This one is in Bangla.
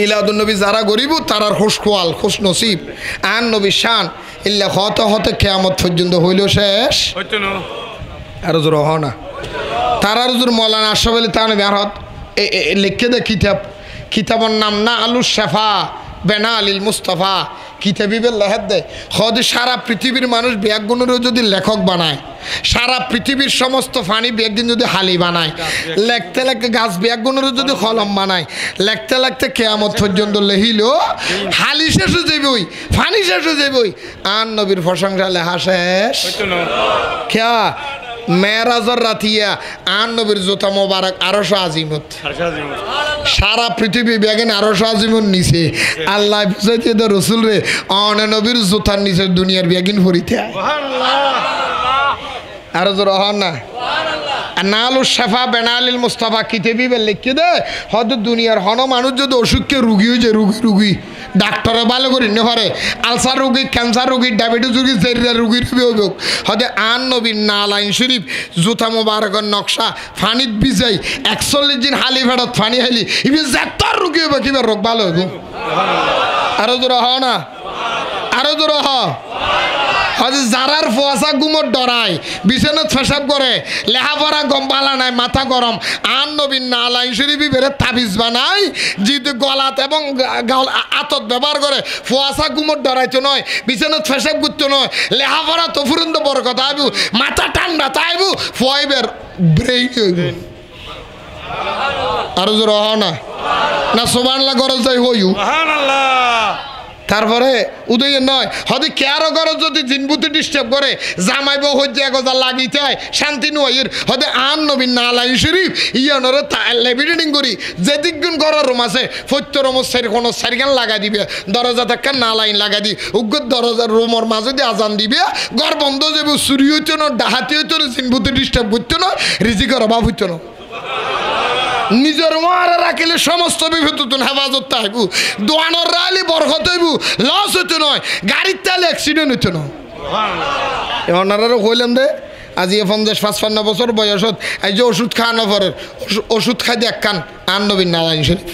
মিলাদুন নবী যারা গরিব তারার খুশখোয়াল খুশ নসিব আন নবী শান ইল্লা হতে হতে কিয়ামত পর্যন্ত হইল শেষ হইতো না আর জোর হ না তারার জোর মৌলানা আশরাফ আলী থানভী আর লিখে দে কিতাবের নাম না আলুস শাফা বেনা আলিল মুস্তাফা কিতাবিবের লেহাত দেয় হদ সারা পৃথিবীর মানুষ ব্যাগগুণেরও যদি লেখক বানায় সারা পৃথিবীর সমস্ত ফানি ব্যাগদিন যদি হালি বানায় লেখতে লেখতে গাছ ব্যাগগুণেরও যদি কলম বানায় লেখতে লেখতে কেয়ামত পর্যন্ত লেহিল হালি শেষ হয়ে যাবই ফানি শেষ হয়ে যাবই আন নবীর প্রশংসা লেখা শেষ খেয়া মেরাজর রাতিয়া আন নবীর জোতা মোবারক 800 আজিমত সারা পৃথিবী ব্যাগেন 800 আজিমত নিচে আল্লাহ বুঝাইতে তো রসুল রে অন নবীর জোতার নিচে দুনিয়ার ব্যাগিন ভরিতে আর জোর হন না নালুস শাফা বেনালিল মুস্তাফা কিতাবি লিখে দে হয়তো দুনিয়ার হন মানুষ যদি অসুখকে রুগী হয়ে যায় রুগী ডাক্তারে ভালো করি নে পারে আলসার রুগী ক্যান্সার রুগী ডায়াবেটিস রুগী জেরিয়া রুগীর হোক হয়তো আন নবীর নালাইন শরীফ জুতা মোবারকের নকশা ফানিত বিজাই 41 দিন হালি ফেরত ফানি হাইলি ইবি যেতার রুগী হবে কিবা রোগ ভালো হইব আরো জোর হ না আরো জোর হ যারার ফুয়াশা গুমর ডরায় বিছানাত পেশাব করে লেহাপড়া গম বালা নাই মাথা গরম আন নবীন নালাইন শরীফি বেড়ে তাবিজ বানায় যদি গলাত এবং আতত ব্যবহার করে ফুয়াশা গুমর ডরাইতো নয় বিছানাত পেশাব করতে নয় লেহাপড়া তো ফুরন্ত বড় কথা আইবু মাথা ঠান্ডা তাইবু ফুয়াইবের ব্রেইন হইব আরো জোর হ না না সুবহানাল্লাহ গরজ যাই হইউ সুবহানাল্লাহ তারপরে উদয় নয় হয়তো কেয়ারও করে যদি জিনবুতি ডিস্টার্ব করে জামাইব হজ্জে এগোজা লাগিতে হয় শান্তি নয়ের হয়তো আন নবীন নালাইন শরীফ ইয়ানোর লেবিডিং করি যেদিক গুণ ঘরের রুম আছে ফত্য রুমের সারি কোনো সারিগান লাগাই দিবে দরজা থেকে নালাইন লাগাই দি উগ্র দরজার রুমের মাঝে দিয়ে আজান দিবে ঘর বন্ধ যাবে চুরি হইতো না ডাহাতি হইতো না জিনবুতি ডিস্টার্ব করতো না রিজিকের অভাব হইতো না নিজের মারা রাখিলে সমস্ত বিপদ হেফাজত থাকব দোয়ানোর রাইলে বরকত হইব লস হইতো নয় গাড়ির তাহলে অ্যাক্সিডেন্ট হইতো না ওনারাও কইলাম দে আজি 50-55 বছর বয়সত এই যে ওষুধ খাওয়ানো পরে ওষুধ খাই দেখ কান আন নবীন নালাইন শরীফ